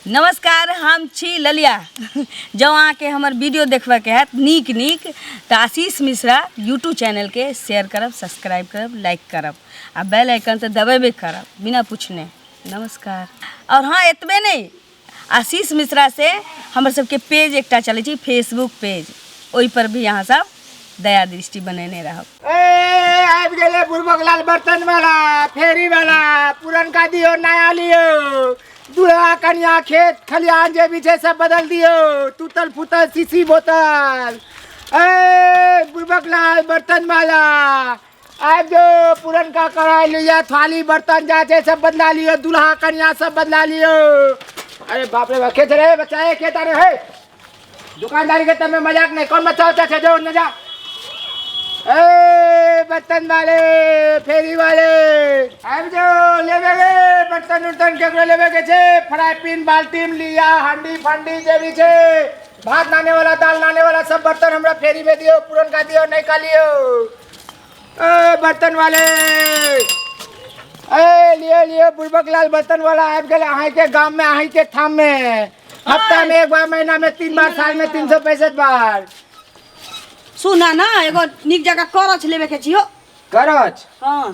नमस्कार, हम छी ललिया। जो आके हमार वीडियो देखबा के है नीक नीक तो आशीष मिश्रा यूट्यूब चैनल के शेयर करब, सब्सक्राइब करब, लाइक करब आ बेल आइकन तो दबेबे करब बिना पूछने। नमस्कार। और हाँ, एतबे नहीं, आशीष मिश्रा से हमारे सबके पेज एकटा चले छी, फेसबुक पेज, ओई पर भी यहाँ सब दया दृष्टि बनेने रहब। आबि गेले बुड़बक लाल बर्तन वाला, फेरी वाला, पुरनका दियो नया लियो, दूल्हा कन्या खेत खलिहान जे भी छै सब बदल दियो, टूटल फूटल शीशी बोतल। बुड़बक लाल बर्तन वाला आबि जो, पुरनका कढ़ाई लिया, थाली बर्तन जा छै सब बदला लियो, दूल्हा कन्या सब बदला लियो। अरे बाप रे बाप, खेत रे बच्चा है, खेत रे है, दुकानदारी के तब में मजाक नहीं, कौन बच्चा होता है जो न जा। बर्तन वाले, फेरी वाले अब जो लेवे गे बर्तन उर्तन केकरो लेवे के छे, फ्राई पैन बाल्टीन लिया, हांडी फंडी जे भी छे, भात नाने वाला दाल नाने वाला सब बर्तन हमरा फेरी में दियो, पुरनका दियो नहीं का लियो। बर्तन वाले लियो लियो, बुड़बक लाल बर्तन वाला आबि गेल अहाँ के गांव में, अहाँ के थाम में, हफ्ता में एक बार, महीना में 3 बार, साल में 365 बार। सुना ना, एगो निक जगह करछ लेवे के छियो। करछ? हाँ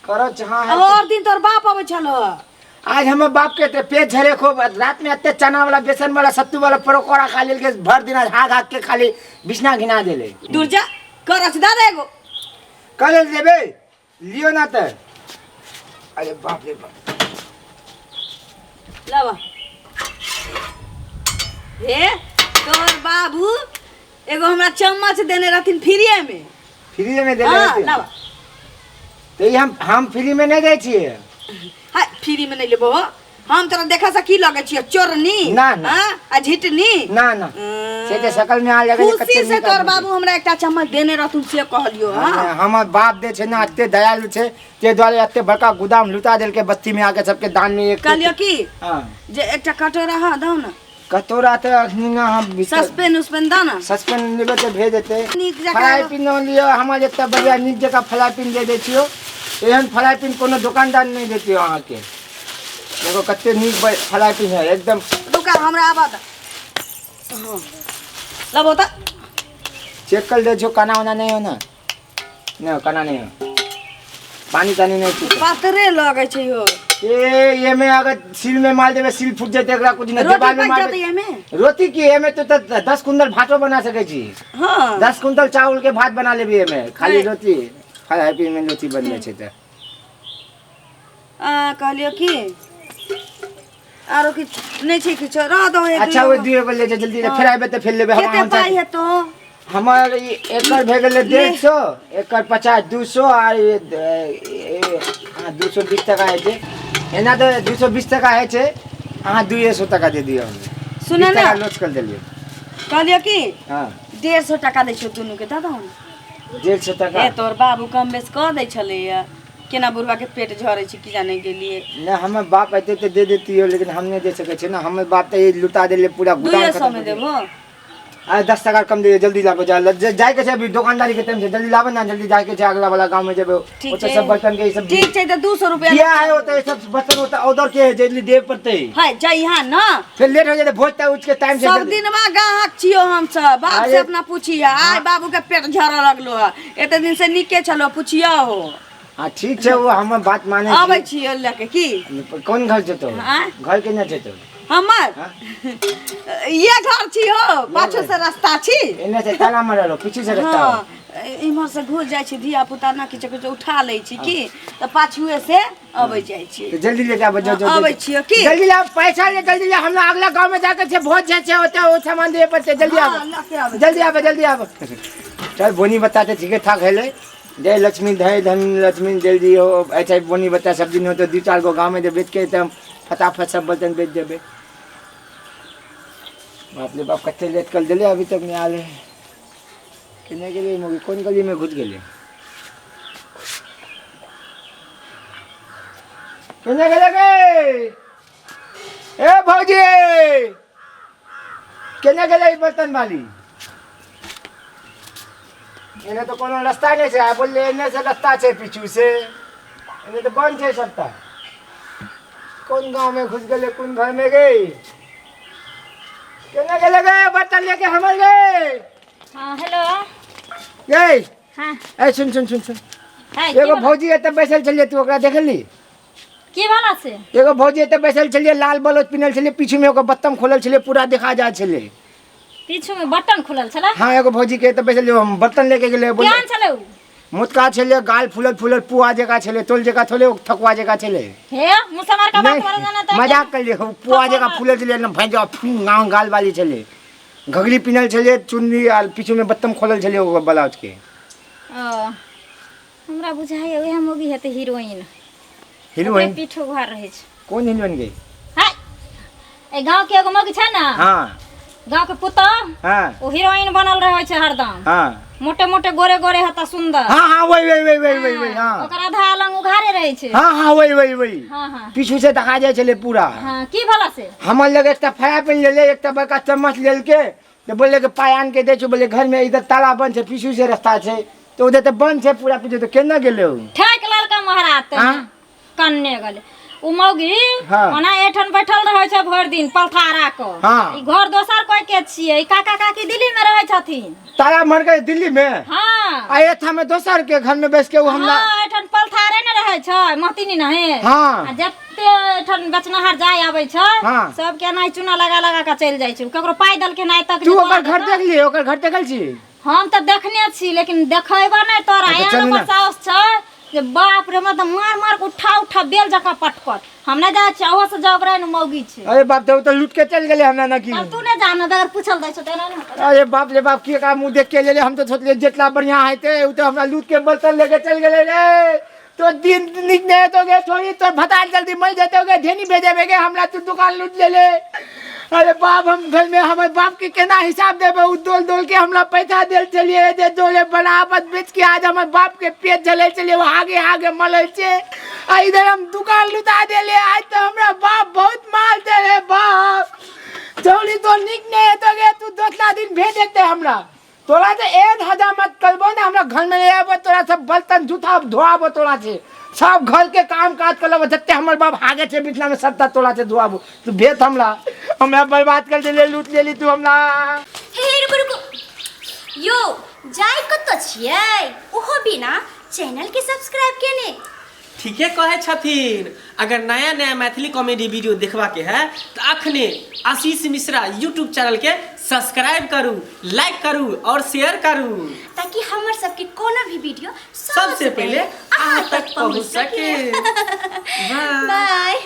करछ। हाँ अब और दिन तोर बाप आवे छलो। आज हमर बाप के पेट झरे खूब, रात में अत्ते चना वाला, बेसन वाला, सत्तू वाला परोकोड़ा खा लेल के भर दिन हाथ हाथ के खाली बिछना घिना देले। दूर जा, करछ दा दे एगो। कल देबे लियो ना त। अरे बाप रे बाप, लावा। हे तोर बाबू एगो हमरा चम्मच देने रहथिन फ्रीए में। फ्री में देले हाँ, रहथिन? लावा। तो हम फ्री में नहीं दे छिए। हाय, फ्री में नहीं लेबो। हम तोरा देखा से की लगे छियो, चोरनी ना ना, हां आ झिटनी ना ना, से ते शकल में आ लगे खुशी से तोर बाबू हमरा एकटा चम्मच देने रहथुन से कहलियो। हां, हमर बाप दे छे ना, अत्ते दयालु छे, ते द्वारे अत्ते बड़का गोदाम लुटा देल के बस्ती में आके सबके दान में एक कहलियो की हां जे एकटा कटोरा हां दो ना, कटोरा तो ना हम सस्पेन उसपेन दा ना, सस्पेन लेबे तो भेज देते। नीक जगह फ्राई पैन लियो, हमारे इतना बढ़िया नीक जगह फ्राई पैन दे दे छियो। एहन फ्राई पैन कोनो दुकानदार नहीं देती हो अहाँ के। देखो कत्ते नीक फ्राई पैन है एकदम। रुका हमरा आबा दा। हां लाबो ता, चेक कर दे जो काना वाना नहीं हो ना। नहीं काना नहीं हो, पानी तानी नहीं पीते। पातरे लगे छै यो। ये में अगर सिल में मार देबे, सिल फूट जेते, एकरा कुछ नहीं देबाल में मार दे। रोटी की एमे तो 10 कुंटल भातो बना सके छी। हां 10 कुंटल चावल के भात बना लेबे एमे, खाली रोटी फ्राई पैन में रोटी बनले छै त। कहलियो की आरो कि नहीं छै किछो रह दो। अच्छा वो दिए बोले जल्दी से, फिर आबे तो फिर लेबे। केते पाई है तो हमार एकड़ भे गेले 150, एकड़ 50, 200 और 220 टका है छे। एना तो 220 टका है छे, हां 200 टका दे दियो। सुन ना, लॉस कर देलियो। कहलियो की हां 150 टका दै छौ दुनू के दादा। 150 टका ए तोर बाबू कम बेस क दै छलैया, केना बुढ़वा के पेट झरै छै कि जाने के लिए। ना हमर बाप आते तो दे देती हो, लेकिन हम नहीं दे सके छे ना। हमर बाप तो ये लुटा देले पूरा गोदाम। 200 में देबो। 10 टका कम दे, जल्दी लाबो जाए के छै, अभी दुकानदारी के टाइम से जल्दी लाबो ना, जल्दी जाए के छै, अगला वाला गांव में जेबे। ओते सब बर्तन के सब ठीक छै त 200 रुपया किया है, ओते सब बर्तन होता ऑर्डर के जल्दी दे पड़ते। हाय जाई हां ना, फिर लेट हो जाते, भोज तक उठ के टाइम से। सब दिन में ग्राहक छियो हम सब। बाप से अपना पूछिया, आय बाबू के पेट झरऽ लगलो है, एते दिन से निके छलो, पूछिया हो। हां ठीक छै, वो हम बात माने आबै छियो लेके की। कौन घर जतो? घर के न जतो हमर ये घर छियो, पाछू से रास्ता छी, एने से ताला मारलो, पीछे से रास्ता। हां इमहर से घुस जाय छी, धिया पुता ना किछ किछ उठा लै छी की, त पाछुए से आबै जाय छी। तो जल्दी लेके आबो, जो आबै छियो की। जल्दी ला, पैसा ले जल्दी ले, हमरा अगला गांव में जाके छे भोज छै, ओते वो सामान दे पड़ते। जल्दी आबो, जल्दी आबो, जल्दी आबो। चल बोनी बताते ठीक ठाक है ले। जय लक्ष्मी धय धन लक्ष्मी जल्दी हो। ऐसा बोनी बता सब दिन हो तो 2-4 गो गांव में जब बेच के तब फटाफट सब बर्तन बेच देबे। बाप रे बाप, कच्चे लेट कर दिले, अभी तक नहीं आले। किने के लिए मोगी कौन गली में घुस गेले? किने गेले गे? ए भौजी, किने गेले बर्तन वाली? इन्हें तो कोनो रास्ता नहीं है, बोले इन्हें से रास्ता है पीछू से, इन्हें तो बंद है सबटा। कौन गांव में घुस गए, कौन घर में गई? केना गेले गए बर्तन लेके हमर गए। हाँ हेलो। गए हाँ ए सुन सुन सुन सुन है एगो भौजी एतऽ बैसल छलिए तू ओकरा देखली। की वाला से? एगो भौजी एतऽ बैसल छलिए लाल बलोच पिनल छलिए पीछू में ओकर बत्तम खोलल छलिए पूरा देखा जा छले। पीछू में बटन खुलल छला। हाँ एगो भौजी के एतऽ बैसल हम बर्तन लेके गेले बोले केहन छले उ? मुतका छले गाल फुलल फुलल पुआ जका छले तोल जका थोले थकुआ जका छले। हे मुसलमान का बात करे जाना त मजाक कर लिए पुआ जका फुलल छले एकदम भैंजा गाँव गाल वाली छले घगली पिनल छले चुन्नी आ पीछू में बत्तम खोलल छले ओकर ब्लाउज के। हमरा बुझाय ओहे मोगी हेते हीरोइन। हीरोइन पीठो घर रहे छ। कौन हीरोइन गई? हाय ए गांव के एगो मोगी छ ना। हां गांव के पुता। हां ओ हीरोइन बनल रहे छ हरदम। हां मोटे मोटे गोरे गोरे हता सुंदर। हां हां वही हां ओकर आधा अलंग उघारे रहे छ। हां हां वही हां हां पीछू से देखा जाय छले पूरा। हां की भला से? हमर लगे एकटा फया पेन ले एकटा बड़का चम्मच लेल के तो बोले के पायान के दे छु बोले घर में इधर ताला बंद है पीछू से रास्ता छे तो उधर तो बंद है पूरा पीछे तो केना गेले हो? ठेक ललका महाराज ते हाँ? कन्ने गले उ मौगी हाँ। ओना एठन बैठल रहे छ भर दिन पलथारा क। हाँ। ई घर दोसर कोई के छिए। ई काका काकी दिल्ली में रहे छथिन। ताला मर गए दिल्ली में। हां आए था में दोसर के घर में बैठ के वो हमला। हां एठन पलथारे न रहे छ महतिनी नहीं। हाँ। आ जत्ते एठन बेचनहार जाय आबै छ हाँ। सब के नाइ चूना लगा लगा के चल जाय छ। ककरो पाई दल के नाइ तक तू ओकर घर देख लिए ओकर घर देखल छी? हम त देखने छी लेकिन देखैबा नै तोरा अच्छा, यहाँ चलू पर ना। साहस छ जे बाप रे मतलब मार मार के उठा बेल जका पटपट। हम नै जा चाहो से जबरै न मौगी छै। अरे बाप तो लूट के चल गेले हमरा ना की। अब तू नै जान अगर पूछल दै छ तेना नै। अरे बाप रे बाप की का मुंह देख के ले हम तो सोचले जितना बढ़िया हेते उ तो हमरा लूट के बर्तन लेके चल गेले रे। तो दिन निकने तो गे थोड़ी तो भताल जल्दी मर जाते होगे धेनी भेजे के हमरा तू दुकान लूट ले ले। अरे बाप हम घर में हमारे बाप के केना हिसाब देबे उ दोल दोल के हमरा पैसा देल चलिए जे दोले बनावत बेच के आज हमारे बाप के पेट जले चलिए वो आगे आगे मलल छे। आ इधर हम दुकान लुटा देले आज तो हमरा बाप बहुत मार दे रे बाप। थोड़ी तो निकने तो गे तू दूसरा दिन भेज देते हमरा तोरा से एक हजामत करबो ना हमरा घर में ले आबो तोरा सब बर्तन जूता धोआबो तोरा से सब घर के काम काज करब जत्ते हमर बाप आगे छे बिचला में सबटा तोरा से धोआबो तू भेज हमरा बर्बाद कर देले लूट लेली तू हमरा। हे रुको यो जाय कत छियै ओहो बिना चैनल के सब्सक्राइब केने। ठीके कहे छथिन अगर नया नया मैथिली कॉमेडी वीडियो देखबा के है तो अखने आशीष मिश्रा यूट्यूब चैनल के सब्सक्राइब करू लाइक करू और शेयर करू ताकि हमर सबके कोनो भी वीडियो सबसे पहले आप तक पहुंच सके। बाय।